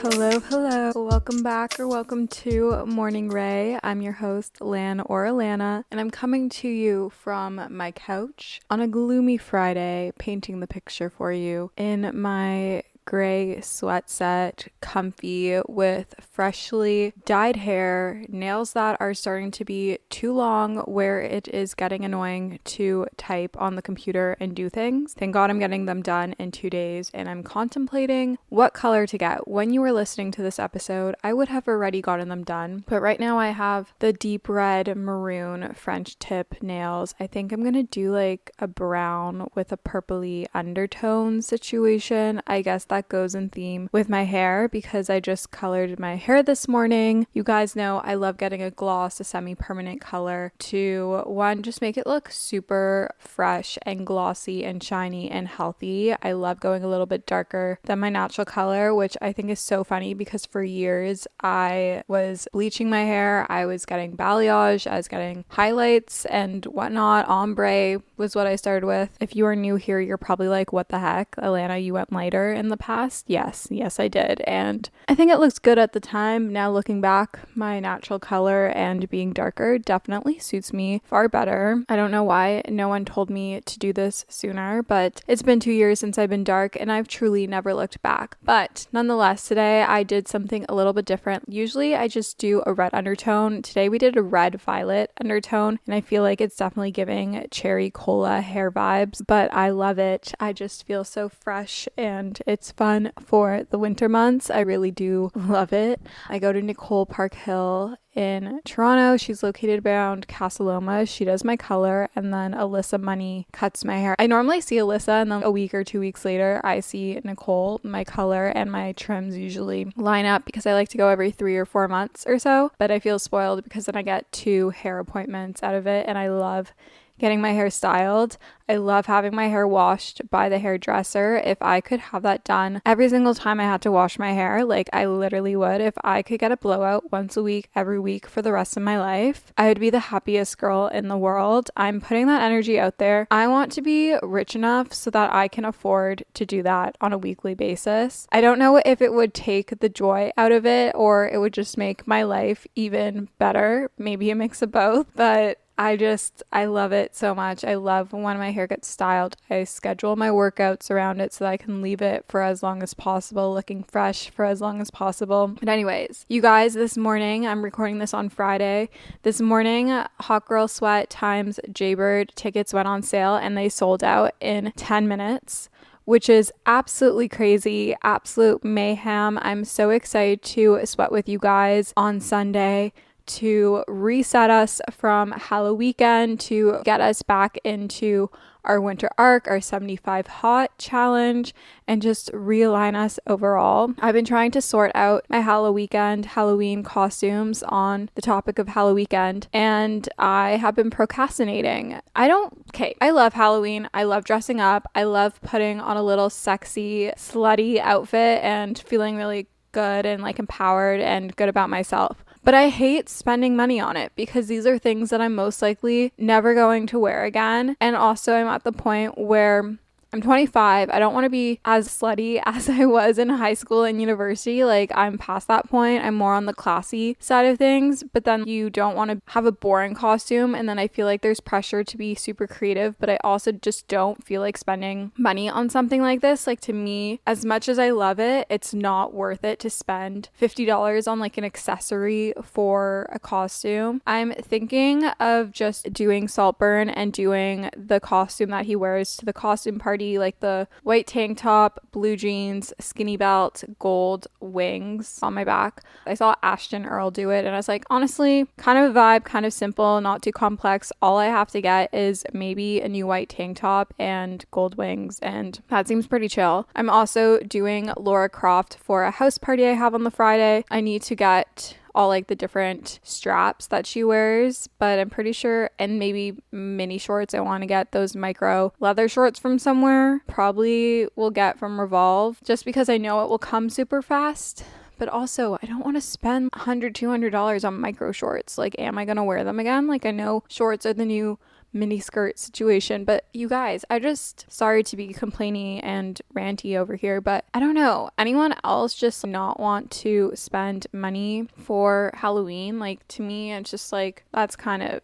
Hello. Welcome back or welcome to Morning Ray. I'm your host, Lan or Alana, and I'm coming to you from my couch on a gloomy Friday, painting the picture for you in my gray sweat set, comfy, with freshly dyed hair, nails that are starting to be too long where it is getting annoying to type on the computer and do things. Thank God I'm getting them done in 2 days, and I'm contemplating what color to get. When you were listening to this episode, I would have already gotten them done, but right now I have the deep red maroon French tip nails. I think I'm gonna do like a brown with a purpley undertone situation. I guess that goes in theme with my hair because I just colored my hair this morning. You guys know I love getting a gloss, a semi-permanent color, to one, just make it look super fresh and glossy and shiny and healthy. I love going a little bit darker than my natural color, which I think is so funny because for years I was bleaching my hair, I was getting balayage, I was getting highlights and whatnot. Ombre was what I started with. If you are new here, you're probably like, what the heck, Alana, you went lighter in the past? Yes, I did. And I think it looks good at the time. Now looking back, my natural color and being darker definitely suits me far better. I don't know why no one told me to do this sooner, but it's been 2 years since I've been dark and I've truly never looked back. But nonetheless, today I did something a little bit different. Usually I just do a red undertone. Today we did a red violet undertone, and I feel like it's definitely giving cherry cola hair vibes, but I love it. I just feel so fresh and it's fun for the winter months. I really do love it. I go to Nicole Parkhill in Toronto. She's located around Casa Loma. She does my color, and then Alyssa Money cuts my hair. I normally see Alyssa, and then a week or 2 weeks later I see Nicole. My color and my trims usually line up because I like to go every 3 or 4 months or so, but I feel spoiled because then I get 2 hair appointments out of it, and I love getting my hair styled. I love having my hair washed by the hairdresser. If I could have that done every single time I had to wash my hair, like I literally would. If I could get a blowout once a week, every week for the rest of my life, I would be the happiest girl in the world. I'm putting that energy out there. I want to be rich enough so that I can afford to do that on a weekly basis. I don't know if it would take the joy out of it or it would just make my life even better. Maybe a mix of both, but I love it so much. I love when my hair gets styled. I schedule my workouts around it so that I can leave it for as long as possible, looking fresh for as long as possible. But anyways, you guys, this morning, I'm recording this on Friday. This morning, Hot Girl Sweat times Jaybird tickets went on sale and they sold out in 10 minutes. Which is absolutely crazy, absolute mayhem. I'm so excited to sweat with you guys on Sunday, to reset us from Halloween, to get us back into our winter arc, our 75 hot challenge, and just realign us overall. I've been trying to sort out my Halloween costumes on the topic of Halloween, and I have been procrastinating. I love Halloween. I love dressing up. I love putting on a little sexy, slutty outfit and feeling really good and like empowered and good about myself. But I hate spending money on it because these are things that I'm most likely never going to wear again. And also I'm at the point where I'm 25. I don't want to be as slutty as I was in high school and university. Like, I'm past that point. I'm more on the classy side of things, but then you don't want to have a boring costume. And then I feel like there's pressure to be super creative, but I also just don't feel like spending money on something like this. Like, to me, as much as I love it, it's not worth it to spend $50 on like an accessory for a costume. I'm thinking of just doing Saltburn and doing the costume that he wears to the costume party, like the white tank top, blue jeans, skinny belt, gold wings on my back. I saw Ashton Earl do it and I was like, honestly, kind of a vibe, kind of simple, not too complex. All I have to get is maybe a new white tank top and gold wings, and that seems pretty chill. I'm also doing Laura Croft for a house party I have on the Friday. I need to get all like the different straps that she wears, but I'm pretty sure, and maybe mini shorts. I want to get those micro leather shorts from somewhere. Probably will get from Revolve just because I know it will come super fast. But also, I don't want to spend $100, $200 on micro shorts. Like, am I going to wear them again? Like, I know shorts are the new mini skirt situation. But you guys, sorry to be complaining and ranty over here, but I don't know, anyone else just not want to spend money for Halloween? Like, to me, it's just like, that's kind of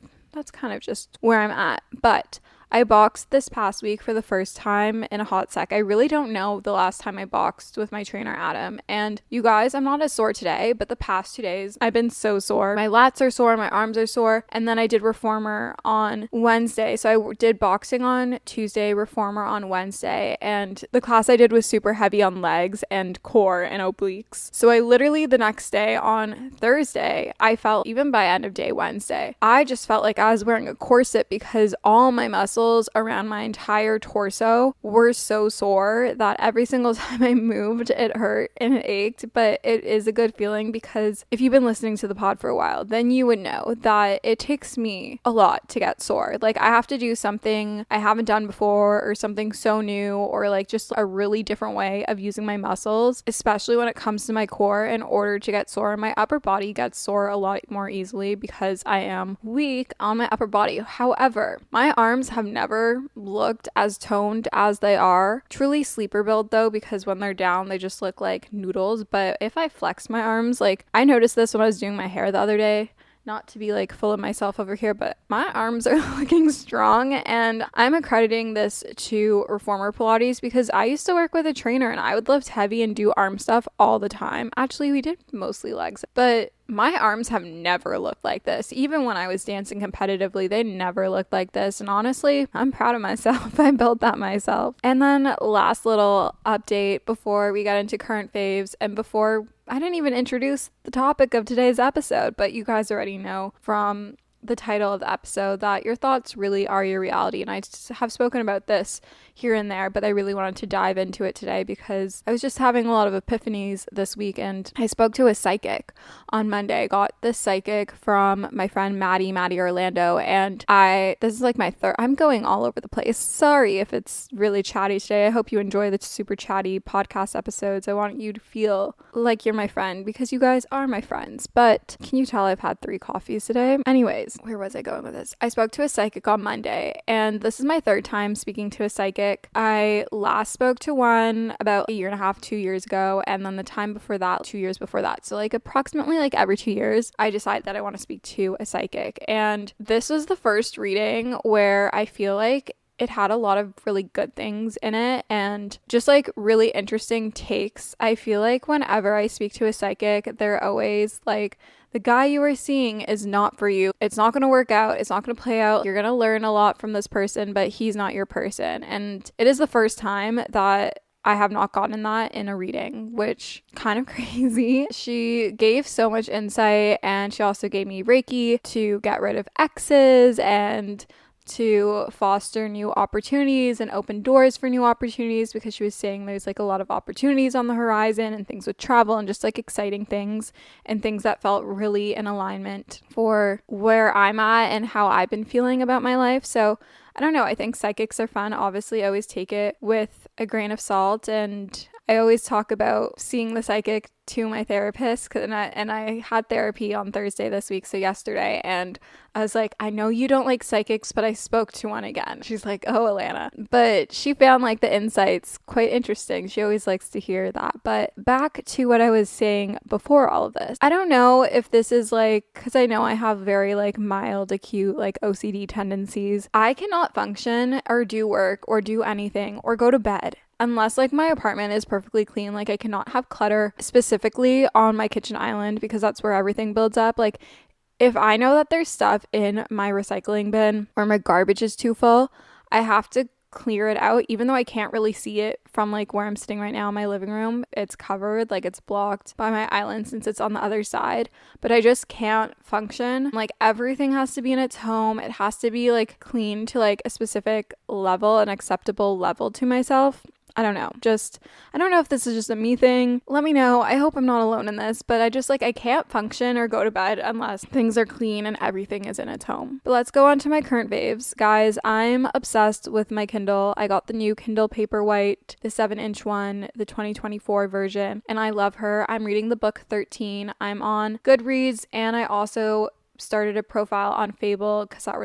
just where I'm at. But I boxed this past week for the first time in a hot sec. I really don't know the last time I boxed with my trainer, Adam. And you guys, I'm not as sore today, but the past 2 days, I've been so sore. My lats are sore, my arms are sore. And then I did reformer on Wednesday. So I did boxing on Tuesday, reformer on Wednesday. And the class I did was super heavy on legs and core and obliques. So I literally, the next day on Thursday, I felt, even by end of day Wednesday, I just felt like I was wearing a corset because all my muscles around my entire torso were so sore that every single time I moved, it hurt and it ached. But it is a good feeling, because if you've been listening to the pod for a while, then you would know that it takes me a lot to get sore. Like, I have to do something I haven't done before, or something so new, or like just a really different way of using my muscles, especially when it comes to my core, in order to get sore. My upper body gets sore a lot more easily because I am weak on my upper body. However, my arms have never looked as toned as they are. Truly sleeper build though, because when they're down, they just look like noodles. But if I flex my arms, like, I noticed this when I was doing my hair the other day, not to be like full of myself over here, but my arms are looking strong, and I'm accrediting this to reformer Pilates, because I used to work with a trainer and I would lift heavy and do arm stuff all the time. Actually, we did mostly legs, but my arms have never looked like this. Even when I was dancing competitively, they never looked like this. And honestly, I'm proud of myself. I built that myself. And then last little update before we get into current faves, and before I didn't even introduce the topic of today's episode, but you guys already know from the title of the episode that your thoughts really are your reality. And I have spoken about this here and there, but I really wanted to dive into it today because I was just having a lot of epiphanies this week, and I spoke to a psychic on Monday. I got this psychic from my friend Maddie Orlando, and this is like my third, I'm going all over the place. Sorry if it's really chatty today. I hope you enjoy the super chatty podcast episodes. I want you to feel like you're my friend, because you guys are my friends. But can you tell I've had 3 coffees today? Anyways, where was I going with this? I spoke to a psychic on Monday, and this is my third time speaking to a psychic. I last spoke to one about 1.5 years, 2 years ago, and then the time before that, 2 years before that. So like approximately like every 2 years, I decide that I want to speak to a psychic. And this was the first reading where I feel like it had a lot of really good things in it, and just like really interesting takes. I feel like whenever I speak to a psychic, they're always like, the guy you are seeing is not for you. It's not going to work out. It's not going to play out. You're going to learn a lot from this person, but he's not your person. And it is the first time that I have not gotten that in a reading, which kind of crazy. She gave so much insight, and she also gave me Reiki to get rid of exes and to foster new opportunities and open doors for new opportunities, because she was saying there's like a lot of opportunities on the horizon, and things with travel and just like exciting things and things that felt really in alignment for where I'm at and how I've been feeling about my life. So I don't know, I think psychics are fun. Obviously, I always take it with a grain of salt, and I always talk about seeing the psychic to my therapist, and I had therapy on Thursday this week, so yesterday, and I was like, I know you don't like psychics, but I spoke to one again. She's like, oh, Alana. But she found like the insights quite interesting. She always likes to hear that. But back to what I was saying before all of this. I don't know if this is like, because I know I have very like mild, acute like OCD tendencies. I cannot function or do work or do anything or go to bed unless like my apartment is perfectly clean. Like I cannot have clutter specifically on my kitchen island, because that's where everything builds up. Like if I know that there's stuff in my recycling bin or my garbage is too full, I have to clear it out, even though I can't really see it from like where I'm sitting right now in my living room. It's covered, like it's blocked by my island since it's on the other side, but I just can't function. Like everything has to be in its home. It has to be like clean to like a specific level, an acceptable level to myself. I don't know. I don't know if this is just a me thing. Let me know. I hope I'm not alone in this, but I can't function or go to bed unless things are clean and everything is in its home. But let's go on to my current faves. Guys, I'm obsessed with my Kindle. I got the new Kindle Paperwhite, the 7-inch one, the 2024 version, and I love her. I'm reading the book 13. I'm on Goodreads, and I also started a profile on Fable because that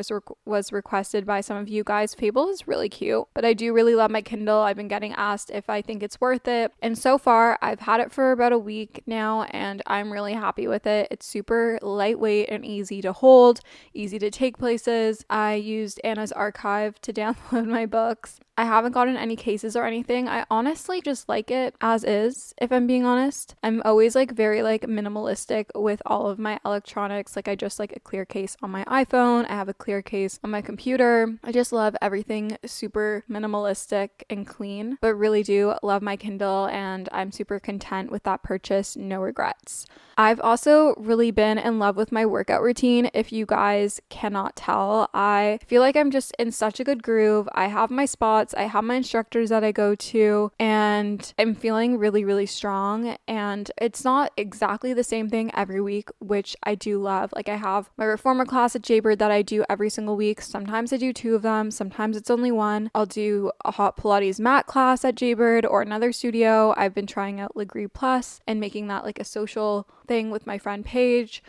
was requested by some of you guys. Fable is really cute, but I do really love my Kindle. I've been getting asked if I think it's worth it, and so far I've had it for about a week now and I'm really happy with it. It's super lightweight and easy to hold, easy to take places. I used Anna's Archive to download my books. I haven't gotten any cases or anything. I honestly just like it as is, if I'm being honest. I'm always like very like minimalistic with all of my electronics. Like I just like a clear case on my iPhone. I have a clear case on my computer. I just love everything super minimalistic and clean, but really do love my Kindle and I'm super content with that purchase. No regrets. I've also really been in love with my workout routine. If you guys cannot tell, I feel like I'm just in such a good groove. I have my spots, I have my instructors that I go to, and I'm feeling really, really strong. And it's not exactly the same thing every week, which I do love. Like I have my reformer class at Jaybird that I do every single week. Sometimes I do 2 of them, sometimes it's only 1. I'll do a hot Pilates mat class at Jaybird or another studio. I've been trying out Legree Plus and making that like a social thing with my friend Paige.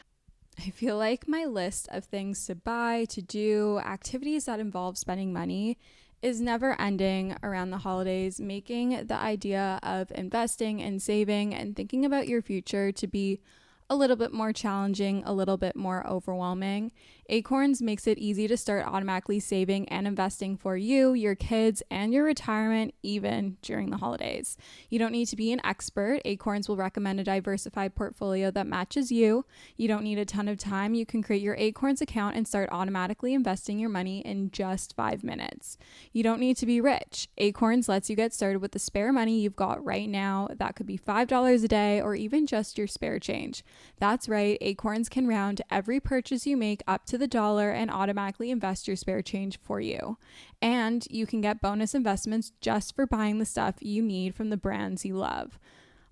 I feel like my list of things to buy, to do, activities that involve spending money is never ending around the holidays, making the idea of investing and saving and thinking about your future to be a little bit more challenging, a little bit more overwhelming. Acorns makes it easy to start automatically saving and investing for you, your kids, and your retirement, even during the holidays. You don't need to be an expert. Acorns will recommend a diversified portfolio that matches you. You don't need a ton of time. You can create your Acorns account and start automatically investing your money in just 5 minutes. You don't need to be rich. Acorns lets you get started with the spare money you've got right now. That could be $5 a day or even just your spare change. That's right, Acorns can round every purchase you make up to the dollar and automatically invest your spare change for you. And you can get bonus investments just for buying the stuff you need from the brands you love.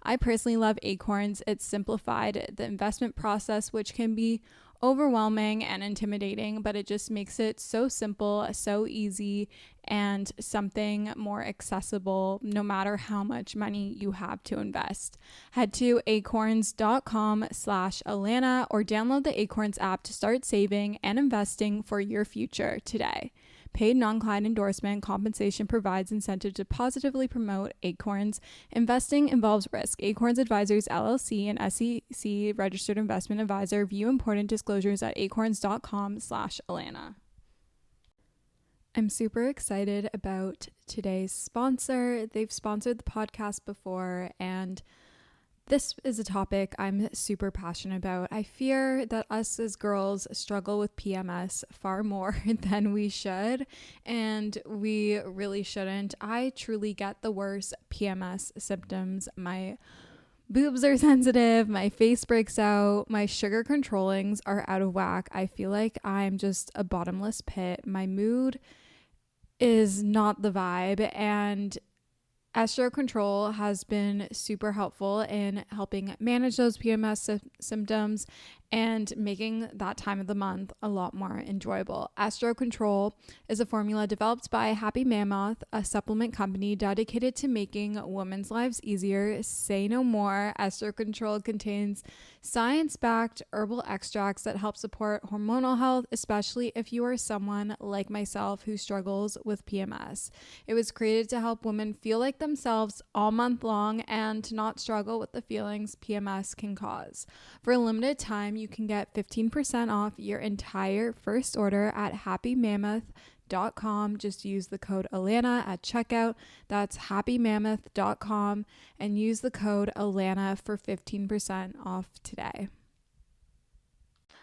I personally love Acorns. It's simplified the investment process, which can be overwhelming and intimidating, but it just makes it so simple, so easy, and something more accessible no matter how much money you have to invest. Head to acorns.com/Alana or download the Acorns app to start saving and investing for your future today. Paid non-client endorsement. Compensation provides incentive to positively promote Acorns. Investing involves risk. Acorns Advisors LLC, an SEC registered investment advisor. View important disclosures at acorns.com/Alana. I'm super excited about today's sponsor. They've sponsored the podcast before, and this is a topic I'm super passionate about. I fear that us as girls struggle with PMS far more than we should, and we really shouldn't. I truly get the worst PMS symptoms. My boobs are sensitive, my face breaks out, my sugar controllings are out of whack. I feel like I'm just a bottomless pit. My mood is not the vibe, and Estro Control has been super helpful in helping manage those PMS symptoms and making that time of the month a lot more enjoyable. Estro Control is a formula developed by Happy Mammoth, a supplement company dedicated to making women's lives easier. Say no more. Estro Control contains science-backed herbal extracts that help support hormonal health, especially if you are someone like myself who struggles with PMS. It was created to help women feel like themselves all month long and to not struggle with the feelings PMS can cause. For a limited time, you can get 15% off your entire first order at happymammoth.com. Just use the code Alana at checkout. That's happymammoth.com and use the code Alana for 15% off today.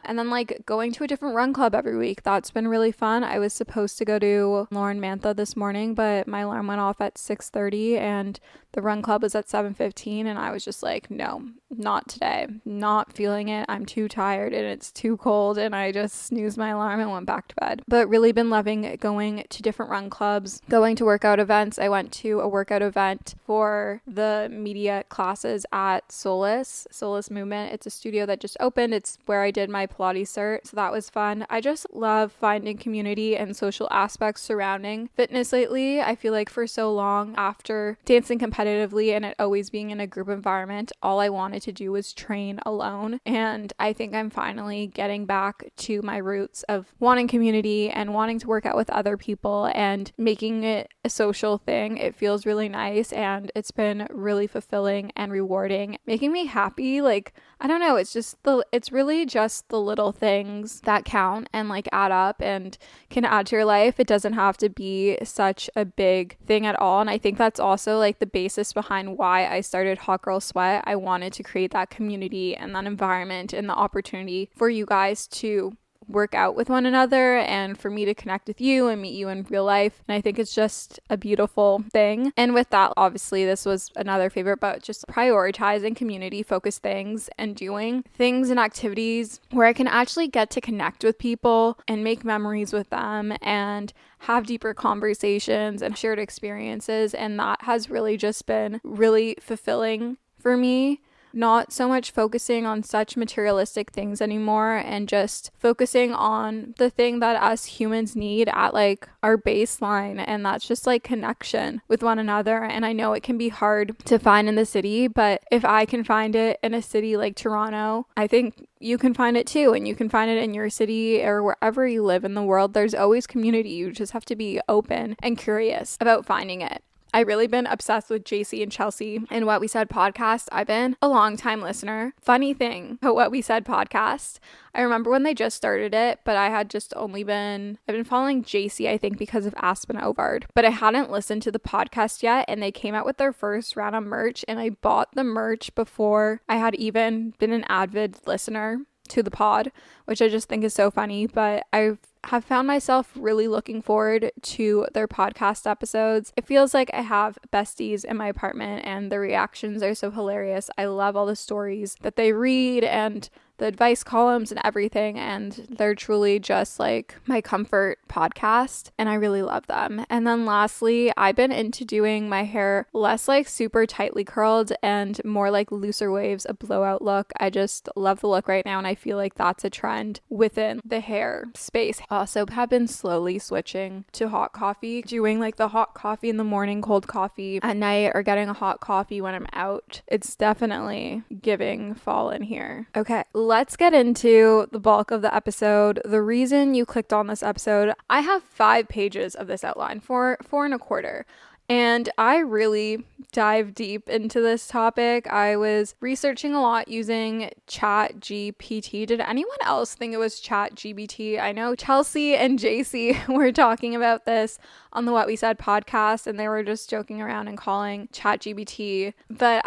And then like going to a different run club every week. That's been really fun. I was supposed to go to Lauren Mantha this morning, but my alarm went off at 6:30 and the run club was at 7:15 and I was just like, no, not today. Not feeling it. I'm too tired and it's too cold, and I just snoozed my alarm and went back to bed. But really been loving going to different run clubs, going to workout events. I went to a workout event for the media classes at Solace Movement. It's a studio that just opened. It's where I did my Pilates cert, so that was fun. I just love finding community and social aspects surrounding fitness lately. I feel like for so long after dancing competitively and it always being in a group environment, all I wanted to do was train alone. And I think I'm finally getting back to my roots of wanting community and wanting to work out with other people and making it a social thing. It feels really nice and it's been really fulfilling and rewarding, making me happy. Like, I don't know, it's really just the little things that count and like add up and can add to your life. It doesn't have to be such a big thing at all. And I think that's also like the basis behind why I started Hot Girl Sweat. I wanted to create that community and that environment and the opportunity for you guys to work out with one another and for me to connect with you and meet you in real life. And I think it's just a beautiful thing. And with that, obviously, this was another favorite, but just prioritizing community focused things and doing things and activities where I can actually get to connect with people and make memories with them and have deeper conversations and shared experiences. And that has really just been really fulfilling for me. Not so much focusing on such materialistic things anymore and just focusing on the thing that us humans need at like our baseline, and that's just like connection with one another. And I know it can be hard to find in the city, but if I can find it in a city like Toronto, I think you can find it too, and you can find it in your city or wherever you live in the world. There's always community. You just have to be open and curious about finding it. I've really been obsessed with JC and Chelsea and What We Said podcast. I've been a long time listener. Funny thing about What We Said podcast, I remember when they just started it, but I've been following JC, I think, because of Aspen Ovard, but I hadn't listened to the podcast yet, and they came out with their first round of merch, and I bought the merch before I had even been an avid listener to the pod, which I just think is so funny. But I have found myself really looking forward to their podcast episodes. It feels like I have besties in my apartment and the reactions are so hilarious. I love all the stories that they read and the advice columns and everything, and they're truly just like my comfort podcast, and I really love them. And then lastly, I've been into doing my hair less like super tightly curled and more like looser waves, a blowout look. I just love the look right now, and I feel like that's a trend within the hair space. Also have been slowly switching to hot coffee, doing like the hot coffee in the morning, cold coffee at night, or getting a hot coffee when I'm out. It's definitely giving fall in here. Okay, let's get into the bulk of the episode. The reason you clicked on this episode, I have 5 pages of this outline, 4.25. And I really dive deep into this topic. I was researching a lot using ChatGPT. Did anyone else think it was ChatGPT? I know Chelsea and JC were talking about this on the What We Said podcast, and they were just joking around and calling ChatGPT. But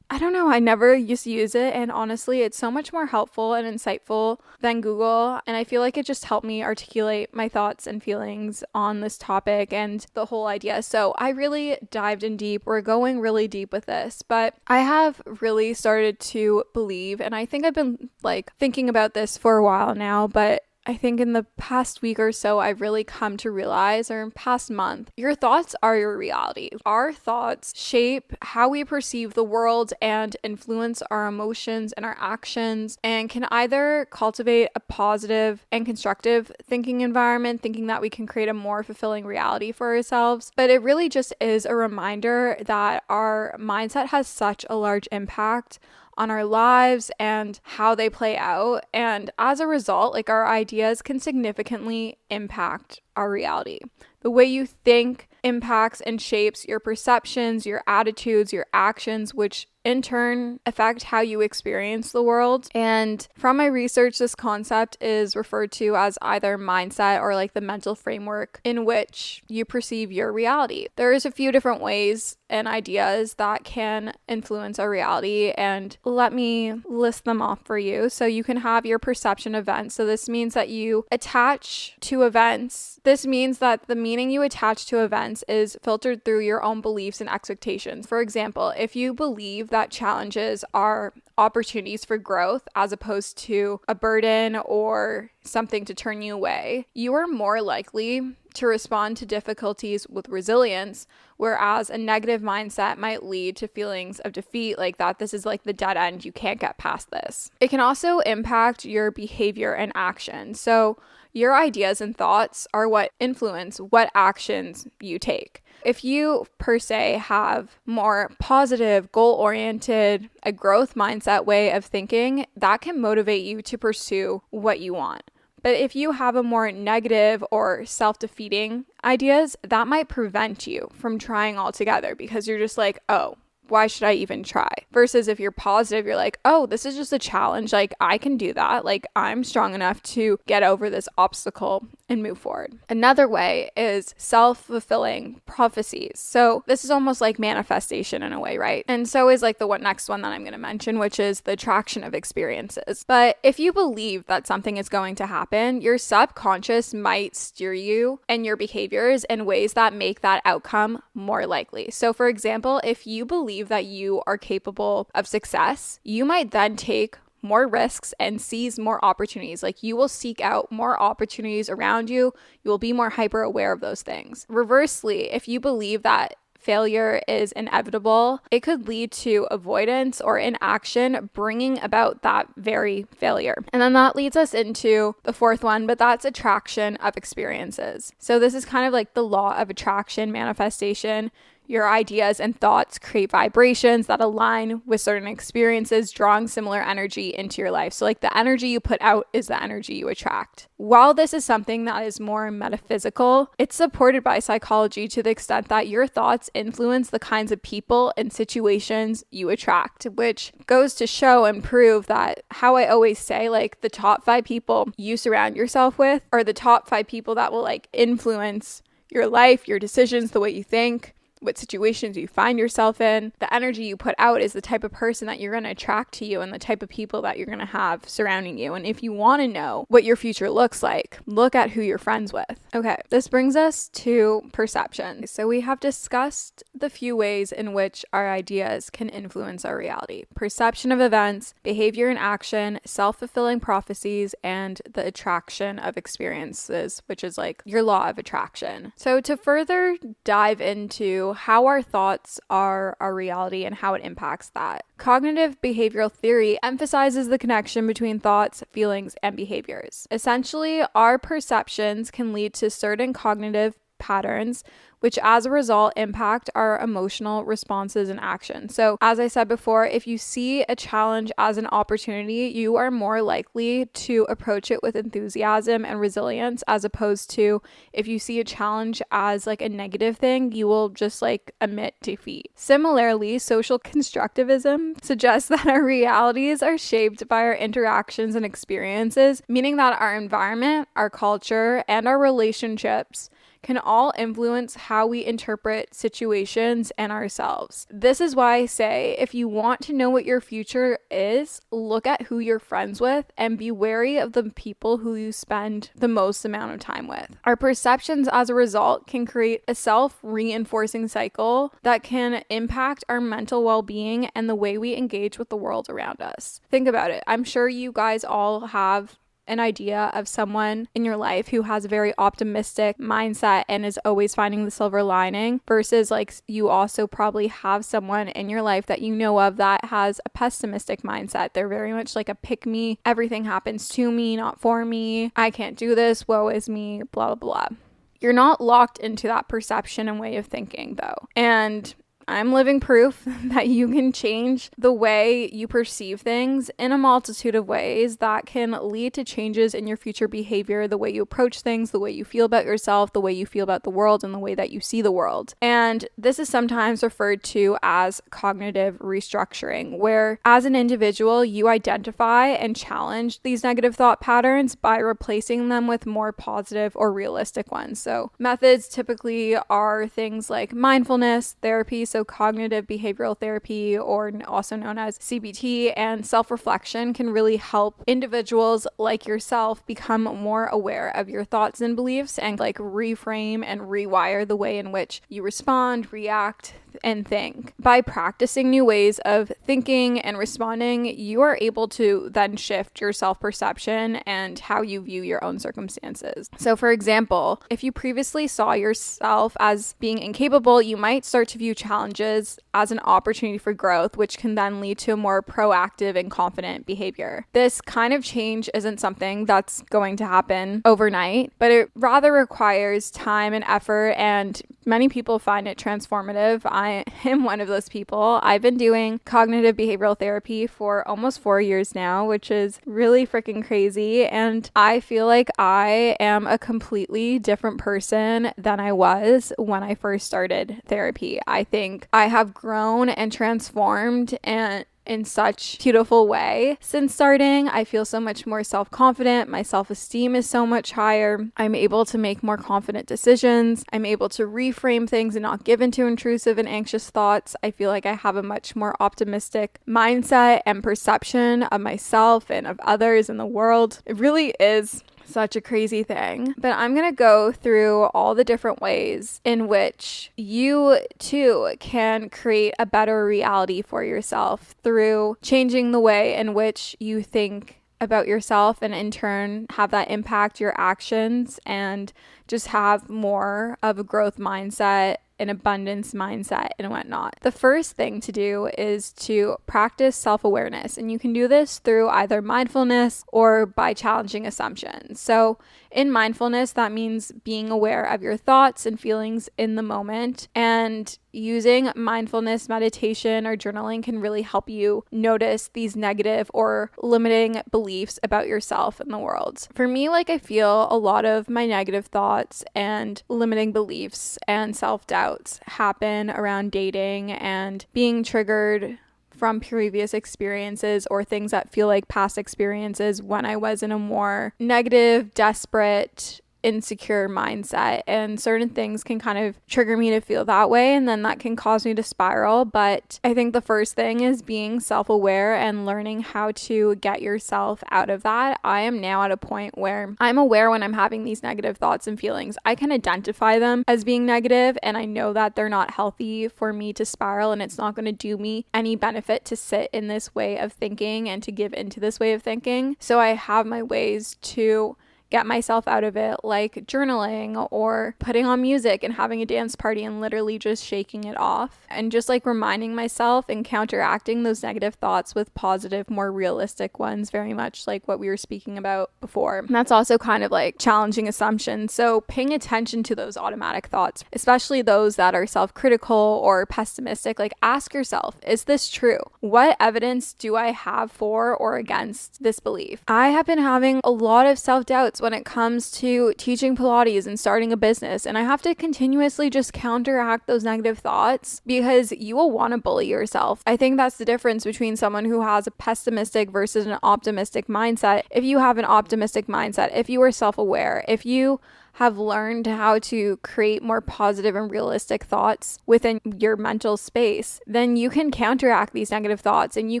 I don't know, I never used to use it, and honestly, it's so much more helpful and insightful than Google, and I feel like it just helped me articulate my thoughts and feelings on this topic and the whole idea. So I really dived in deep. We're going really deep with this, but I have really started to believe, and I think I've been like thinking about this for a while now, but I think in the past week or so, I've really come to realize, or in past month, your thoughts are your reality. Our thoughts shape how we perceive the world and influence our emotions and our actions, and can either cultivate a positive and constructive thinking environment, thinking that we can create a more fulfilling reality for ourselves. But it really just is a reminder that our mindset has such a large impact on our lives and how they play out. And as a result, like, our ideas can significantly impact our reality. The way you think impacts and shapes your perceptions, your attitudes, your actions, which in turn affect how you experience the world. And from my research, this concept is referred to as either mindset or like the mental framework in which you perceive your reality. There's a few different ways and ideas that can influence our reality, and let me list them off for you. So you can have your perception events. So this means that you attach to events. This means that the meaning you attach to events is filtered through your own beliefs and expectations. For example, if you believe that challenges are opportunities for growth as opposed to a burden or something to turn you away, you are more likely to respond to difficulties with resilience, whereas a negative mindset might lead to feelings of defeat, like that this is like the dead end, you can't get past this. It can also impact your behavior and action. So your ideas and thoughts are what influence what actions you take. If you, per se, have more positive, goal-oriented, a growth mindset way of thinking, that can motivate you to pursue what you want. But if you have a more negative or self-defeating ideas, that might prevent you from trying altogether because you're just like, oh, why should I even try? Versus if you're positive, you're like, oh, this is just a challenge. Like, I can do that. Like, I'm strong enough to get over this obstacle and move forward. Another way is self-fulfilling prophecies. So this is almost like manifestation in a way, right? And so is like the next one that I'm going to mention, which is the attraction of experiences. But if you believe that something is going to happen, your subconscious might steer you and your behaviors in ways that make that outcome more likely. So for example, if you believe that you are capable of success, you might then take more risks and seize more opportunities. Like you will seek out more opportunities around you. You will be more hyper aware of those things. Reversely, if you believe that failure is inevitable, it could lead to avoidance or inaction, bringing about that very failure. And then that leads us into the fourth one, but that's attraction of experiences. So this is kind of like the law of attraction manifestation. Your ideas and thoughts create vibrations that align with certain experiences, drawing similar energy into your life. So like the energy you put out is the energy you attract. While this is something that is more metaphysical, it's supported by psychology to the extent that your thoughts influence the kinds of people and situations you attract, which goes to show and prove that how I always say, like the top 5 people you surround yourself with are the top 5 people that will like influence your life, your decisions, the way you think, what situations you find yourself in. The energy you put out is the type of person that you're going to attract to you and the type of people that you're going to have surrounding you. And if you want to know what your future looks like, look at who you're friends with. Okay, this brings us to perception. So we have discussed the few ways in which our ideas can influence our reality: perception of events, behavior and action, self-fulfilling prophecies, and the attraction of experiences, which is like your law of attraction. So to further dive into how our thoughts are our reality and how it impacts that, cognitive behavioral theory emphasizes the connection between thoughts, feelings, and behaviors. Essentially, our perceptions can lead to certain cognitive patterns, which as a result impact our emotional responses and actions. So as I said before, if you see a challenge as an opportunity, you are more likely to approach it with enthusiasm and resilience, as opposed to if you see a challenge as like a negative thing, you will just like admit defeat. Similarly, social constructivism suggests that our realities are shaped by our interactions and experiences, meaning that our environment, our culture, and our relationships can all influence how we interpret situations and ourselves. This is why I say, if you want to know what your future is, look at who you're friends with and be wary of the people who you spend the most amount of time with. Our perceptions as a result can create a self-reinforcing cycle that can impact our mental well-being and the way we engage with the world around us. Think about it. I'm sure you guys all have an idea of someone in your life who has a very optimistic mindset and is always finding the silver lining, versus like you also probably have someone in your life that you know of that has a pessimistic mindset. They're very much like a pick me, everything happens to me, not for me, I can't do this, woe is me, blah, blah, blah. You're not locked into that perception and way of thinking though. And I'm living proof that you can change the way you perceive things in a multitude of ways that can lead to changes in your future behavior, the way you approach things, the way you feel about yourself, the way you feel about the world, and the way that you see the world. And this is sometimes referred to as cognitive restructuring, where as an individual, you identify and challenge these negative thought patterns by replacing them with more positive or realistic ones. So methods typically are things like mindfulness, therapy, so cognitive behavioral therapy, or also known as CBT, and self-reflection can really help individuals like yourself become more aware of your thoughts and beliefs and like reframe and rewire the way in which you respond, react, and think. By practicing new ways of thinking and responding, you are able to then shift your self-perception and how you view your own circumstances. So for example, if you previously saw yourself as being incapable, you might start to view challenges as an opportunity for growth, which can then lead to a more proactive and confident behavior. This kind of change isn't something that's going to happen overnight, but it rather requires time and effort, and many people find it transformative. I am one of those people. I've been doing cognitive behavioral therapy for almost 4 years now, which is really freaking crazy, and I feel like I am a completely different person than I was when I first started therapy. I think I have grown and transformed and in such a beautiful way since starting. I feel so much more self-confident. My self-esteem is so much higher. I'm able to make more confident decisions. I'm able to reframe things and not give into intrusive and anxious thoughts. I feel like I have a much more optimistic mindset and perception of myself and of others in the world. It really is such a crazy thing. But I'm going to go through all the different ways in which you too can create a better reality for yourself through changing the way in which you think about yourself, and in turn have that impact your actions and just have more of a growth mindset, an abundance mindset, and whatnot. The first thing to do is to practice self-awareness, and you can do this through either mindfulness or by challenging assumptions. So in mindfulness, that means being aware of your thoughts and feelings in the moment, and using mindfulness meditation or journaling can really help you notice these negative or limiting beliefs about yourself and the world. For me, I feel a lot of my negative thoughts and limiting beliefs and self-doubts happen around dating and being triggered from previous experiences or things that feel like past experiences when I was in a more negative, desperate, insecure mindset, and certain things can kind of trigger me to feel that way, and then that can cause me to spiral. But I think the first thing is being self-aware and learning how to get yourself out of that. I am now at a point where I'm aware when I'm having these negative thoughts and feelings. I can identify them as being negative, and I know that they're not healthy for me to spiral, and it's not going to do me any benefit to sit in this way of thinking and to give into this way of thinking. So I have my ways to get myself out of it, like journaling or putting on music and having a dance party and literally just shaking it off, and just reminding myself and counteracting those negative thoughts with positive, more realistic ones, very much like what we were speaking about before. And that's also kind of challenging assumptions. So paying attention to those automatic thoughts, especially those that are self-critical or pessimistic, ask yourself, is this true? What evidence do I have for or against this belief? I have been having a lot of self-doubts when it comes to teaching Pilates and starting a business, and I have to continuously just counteract those negative thoughts because you will want to bully yourself. I think that's the difference between someone who has a pessimistic versus an optimistic mindset. If you have an optimistic mindset, if you are self-aware, if you have learned how to create more positive and realistic thoughts within your mental space, then you can counteract these negative thoughts, and you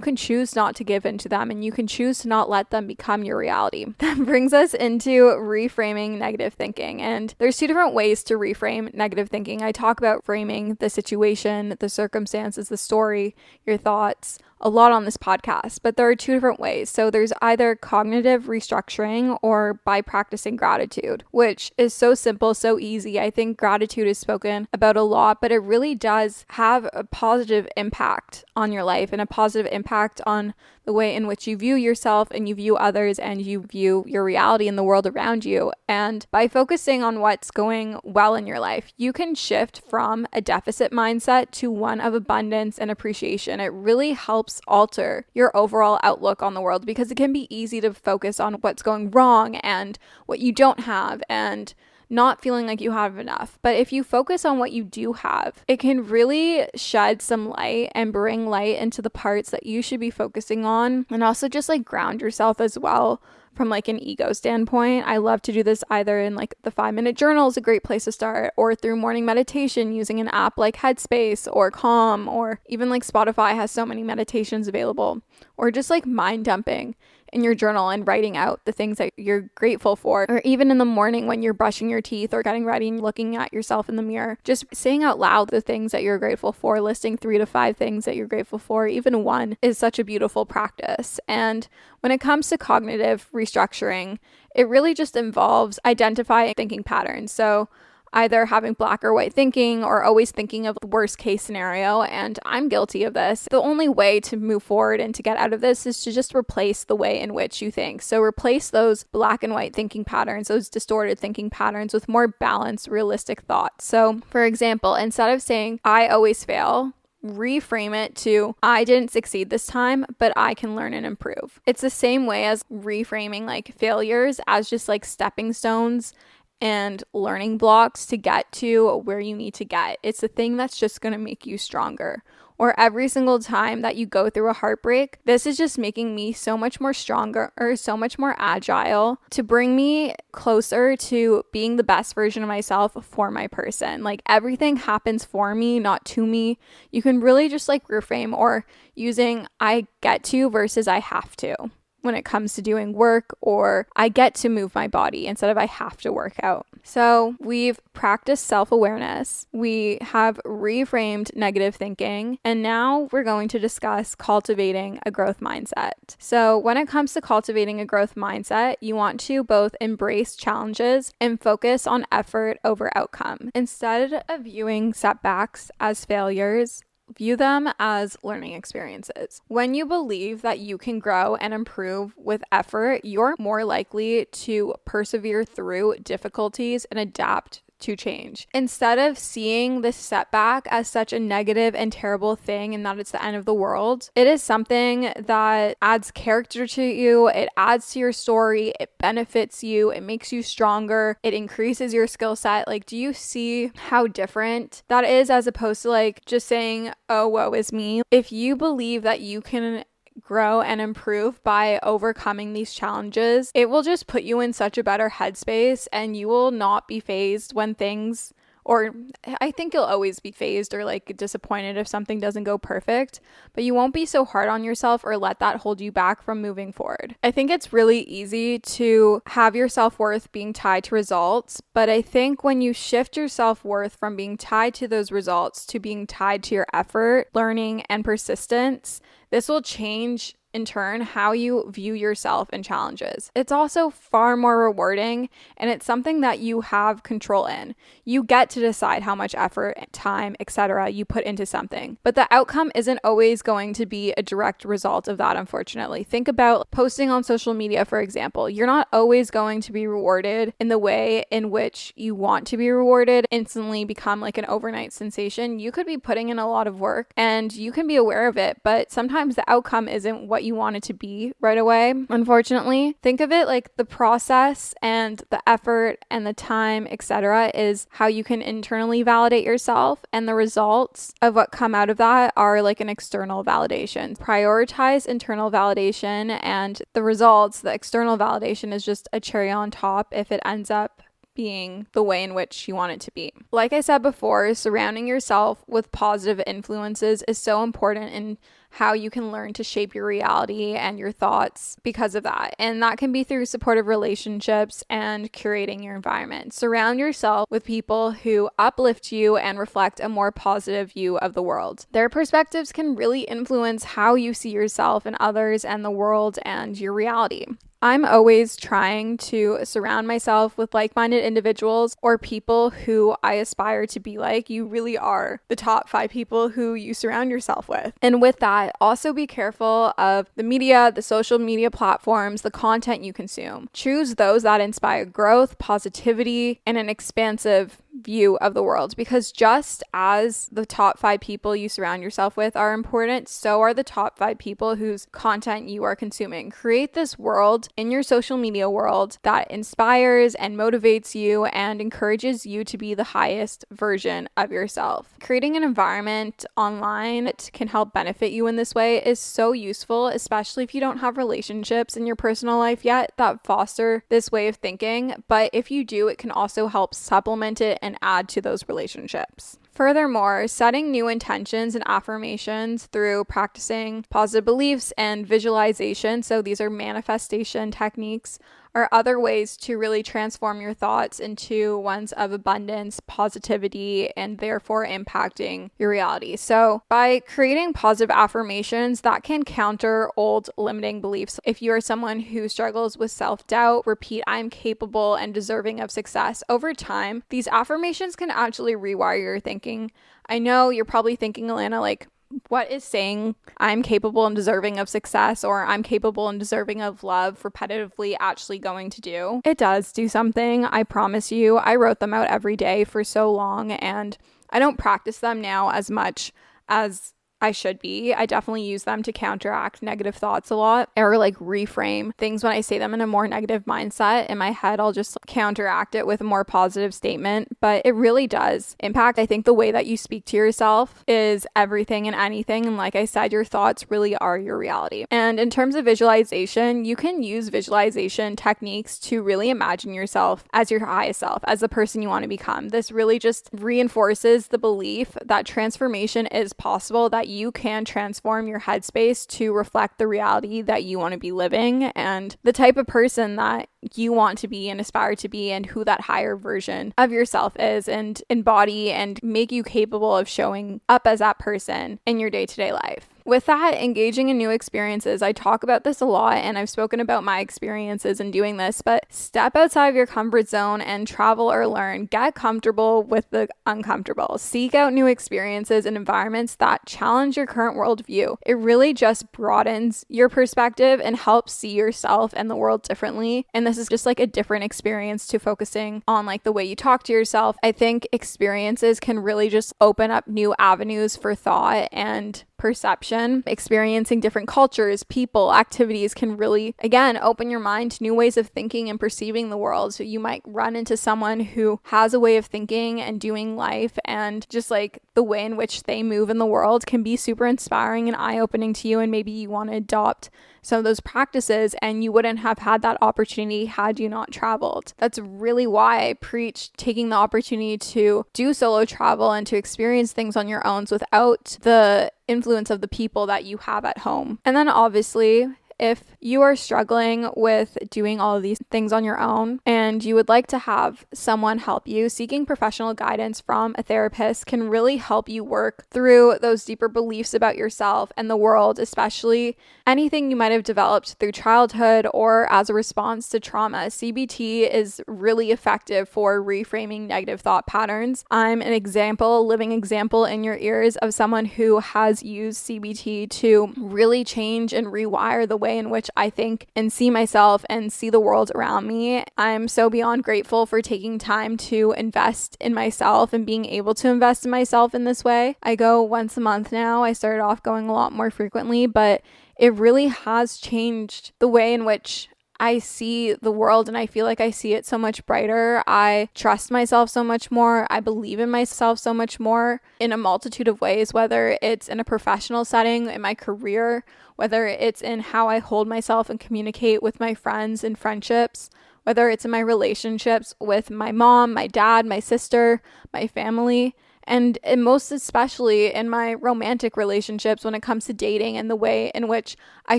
can choose not to give into them, and you can choose to not let them become your reality. That brings us into reframing negative thinking. And there's two different ways to reframe negative thinking. I talk about framing the situation, the circumstances, the story, your thoughts, a lot on this podcast, but there are two different ways. So there's either cognitive restructuring or by practicing gratitude, which is so simple, so easy. I think gratitude is spoken about a lot, but it really does have a positive impact on your life and a positive impact on the way in which you view yourself and you view others and you view your reality in the world around you. And by focusing on what's going well in your life, you can shift from a deficit mindset to one of abundance and appreciation. It really helps alter your overall outlook on the world, because it can be easy to focus on what's going wrong and what you don't have and not feeling like you have enough. But if you focus on what you do have, it can really shed some light and bring light into the parts that you should be focusing on, and also just ground yourself as well from an ego standpoint. I love to do this either in the 5-minute journal is a great place to start, or through morning meditation using an app like Headspace or Calm, or even Spotify has so many meditations available, or just mind dumping in your journal and writing out the things that you're grateful for, or even in the morning when you're brushing your teeth or getting ready and looking at yourself in the mirror, just saying out loud the things that you're grateful for, listing 3 to 5 things that you're grateful for, even one, is such a beautiful practice. And when it comes to cognitive restructuring, it really just involves identifying thinking patterns. So either having black or white thinking or always thinking of the worst case scenario. And I'm guilty of this. The only way to move forward and to get out of this is to just replace the way in which you think. So replace those black and white thinking patterns, those distorted thinking patterns, with more balanced, realistic thoughts. So for example, instead of saying, I always fail, reframe it to, I didn't succeed this time, but I can learn and improve. It's the same way as reframing like failures as just like stepping stones and learning blocks to get to where you need to get. It's the thing that's just going to make you stronger. Or every single time that you go through a heartbreak, this is just making me so much more stronger or so much more agile to bring me closer to being the best version of myself for my person. Like everything happens for me, not to me. You can really just like reframe or using I get to versus I have to when it comes to doing work, or I get to move my body instead of I have to work out. So we've practiced self-awareness, we have reframed negative thinking, and now we're going to discuss cultivating a growth mindset. So when it comes to cultivating a growth mindset, you want to both embrace challenges and focus on effort over outcome. Instead of viewing setbacks as failures, view them as learning experiences. When you believe that you can grow and improve with effort, you're more likely to persevere through difficulties and adapt to change. Instead of seeing this setback as such a negative and terrible thing and that it's the end of the world, it is something that adds character to you, it adds to your story, it benefits you, it makes you stronger, it increases your skill set. Like, do you see how different that is as opposed to like just saying, oh, woe is me? If you believe that you can grow and improve by overcoming these challenges, it will just put you in such a better headspace, and you will not be fazed when things, or I think you'll always be fazed or like disappointed if something doesn't go perfect, but you won't be so hard on yourself or let that hold you back from moving forward. I think it's really easy to have your self-worth being tied to results, but I think when you shift your self-worth from being tied to those results to being tied to your effort, learning, and persistence, this will change in turn how you view yourself and challenges. It's also far more rewarding, and it's something that you have control in. You get to decide how much effort, time, etc. you put into something, but the outcome isn't always going to be a direct result of that, unfortunately. Think about posting on social media, for example. You're not always going to be rewarded in the way in which you want to be rewarded, instantly become like an overnight sensation. You could be putting in a lot of work and you can be aware of it, but sometimes the outcome isn't what you want it to be right away, unfortunately. Think of it like the process and the effort and the time, etc., is how you can internally validate yourself, and the results of what come out of that are like an external validation. Prioritize internal validation, and the results, the external validation, is just a cherry on top if it ends up being the way in which you want it to be. Like I said before, surrounding yourself with positive influences is so important in how you can learn to shape your reality and your thoughts because of that. And that can be through supportive relationships and curating your environment. Surround yourself with people who uplift you and reflect a more positive view of the world. Their perspectives can really influence how you see yourself and others and the world and your reality. I'm always trying to surround myself with like-minded individuals or people who I aspire to be like. You really are the top 5 people who you surround yourself with. And with that, also be careful of the media, the social media platforms, the content you consume. Choose those that inspire growth, positivity, and an expansive view of the world, because just as the top 5 people you surround yourself with are important, so are the top 5 people whose content you are consuming. Create this world in your social media world that inspires and motivates you and encourages you to be the highest version of yourself. Creating an environment online that can help benefit you in this way is so useful, especially if you don't have relationships in your personal life yet that foster this way of thinking. But if you do, it can also help supplement it and add to those relationships. Furthermore, setting new intentions and affirmations through practicing positive beliefs and visualization, so these are manifestation techniques, are other ways to really transform your thoughts into ones of abundance, positivity, and therefore impacting your reality. So by creating positive affirmations, that can counter old limiting beliefs. If you are someone who struggles with self-doubt, repeat, "I'm capable and deserving of success." Over time, these affirmations can actually rewire your thinking. I know you're probably thinking, Alana, like, what is saying "I'm capable and deserving of success" or "I'm capable and deserving of love" repetitively actually going to do? It does do something, I promise you. I wrote them out every day for so long, and I don't practice them now as much as I should be. I definitely use them to counteract negative thoughts a lot, or like reframe things when I say them in a more negative mindset. In my head, I'll just counteract it with a more positive statement, but it really does impact. I think the way that you speak to yourself is everything and anything. And like I said, your thoughts really are your reality. And in terms of visualization, you can use visualization techniques to really imagine yourself as your highest self, as the person you want to become. This really just reinforces the belief that transformation is possible, that you can transform your headspace to reflect the reality that you want to be living and the type of person that you want to be and aspire to be, and who that higher version of yourself is, and embody and make you capable of showing up as that person in your day-to-day life. With that, engaging in new experiences, I talk about this a lot, and I've spoken about my experiences in doing this, but step outside of your comfort zone and travel or learn. Get comfortable with the uncomfortable. Seek out new experiences and environments that challenge your current worldview. It really just broadens your perspective and helps see yourself and the world differently. And this is just like a different experience to focusing on like the way you talk to yourself. I think experiences can really just open up new avenues for thought and perception. Experiencing different cultures, people, activities can really, again, open your mind to new ways of thinking and perceiving the world. So you might run into someone who has a way of thinking and doing life, and just like the way in which they move in the world can be super inspiring and eye-opening to you, and maybe you want to adopt some of those practices, and you wouldn't have had that opportunity had you not traveled. That's really why I preach taking the opportunity to do solo travel and to experience things on your own without the influence of the people that you have at home. And then obviously, if you are struggling with doing all of these things on your own and you would like to have someone help you, seeking professional guidance from a therapist can really help you work through those deeper beliefs about yourself and the world, especially anything you might have developed through childhood or as a response to trauma. CBT is really effective for reframing negative thought patterns. I'm an example, living example in your ears of someone who has used CBT to really change and rewire the way in which I think and see myself and see the world around me. I'm so beyond grateful for taking time to invest in myself and being able to invest in myself in this way. I go once a month now. I started off going a lot more frequently, but it really has changed the way in which I see the world, and I feel like I see it so much brighter. I trust myself so much more. I believe in myself so much more in a multitude of ways, whether it's in a professional setting, in my career, whether it's in how I hold myself and communicate with my friends and friendships, whether it's in my relationships with my mom, my dad, my sister, my family. And most especially in my romantic relationships when it comes to dating and the way in which I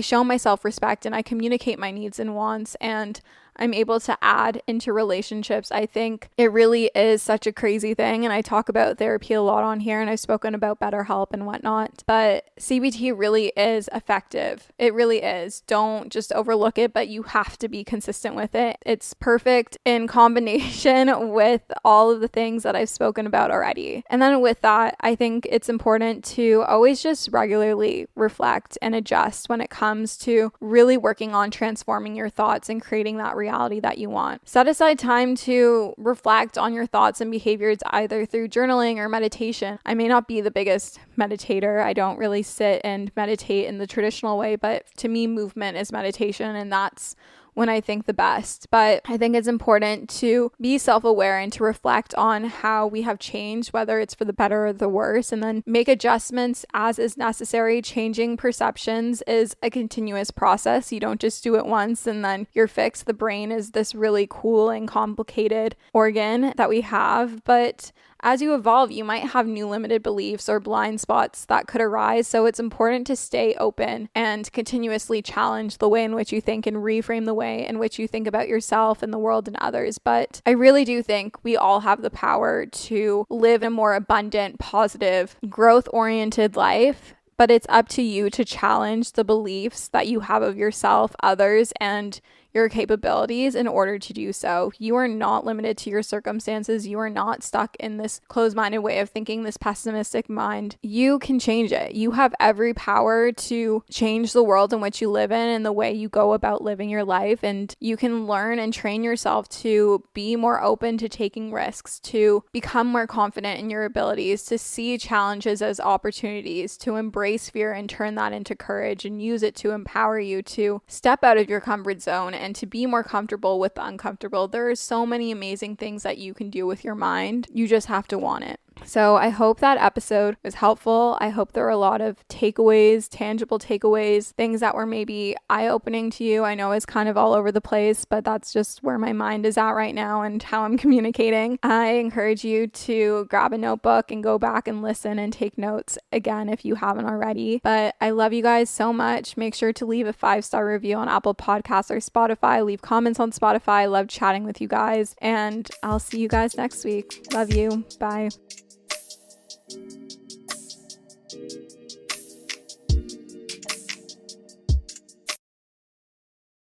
show myself respect and I communicate my needs and wants and I'm able to add into relationships. I think it really is such a crazy thing. And I talk about therapy a lot on here, and I've spoken about BetterHelp and whatnot. But CBT really is effective. It really is. Don't just overlook it, but you have to be consistent with it. It's perfect in combination with all of the things that I've spoken about already. And then with that, I think it's important to always just regularly reflect and adjust when it comes to really working on transforming your thoughts and creating that reality that you want. Set aside time to reflect on your thoughts and behaviors either through journaling or meditation. I may not be the biggest meditator. I don't really sit and meditate in the traditional way, but to me, movement is meditation, and that's when I think the best. But I think it's important to be self-aware and to reflect on how we have changed, whether it's for the better or the worse, and then make adjustments as is necessary. Changing perceptions is a continuous process. You don't just do it once and then you're fixed. The brain is this really cool and complicated organ that we have, but as you evolve, you might have new limited beliefs or blind spots that could arise. So it's important to stay open and continuously challenge the way in which you think and reframe the way in which you think about yourself and the world and others. But I really do think we all have the power to live a more abundant, positive, growth-oriented life. But it's up to you to challenge the beliefs that you have of yourself, others, and your capabilities in order to do so. You are not limited to your circumstances. You are not stuck in this closed-minded way of thinking, this pessimistic mind. You can change it. You have every power to change the world in which you live in and the way you go about living your life. And you can learn and train yourself to be more open to taking risks, to become more confident in your abilities, to see challenges as opportunities, to embrace fear and turn that into courage and use it to empower you to step out of your comfort zone and to be more comfortable with the uncomfortable. There are so many amazing things that you can do with your mind. You just have to want it. So I hope that episode was helpful. I hope there were a lot of takeaways, tangible takeaways, things that were maybe eye-opening to you. I know it's kind of all over the place, but that's just where my mind is at right now and how I'm communicating. I encourage you to grab a notebook and go back and listen and take notes again if you haven't already. But I love you guys so much. Make sure to leave a 5-star review on Apple Podcasts or Spotify. Leave comments on Spotify. I love chatting with you guys, and I'll see you guys next week. Love you. Bye.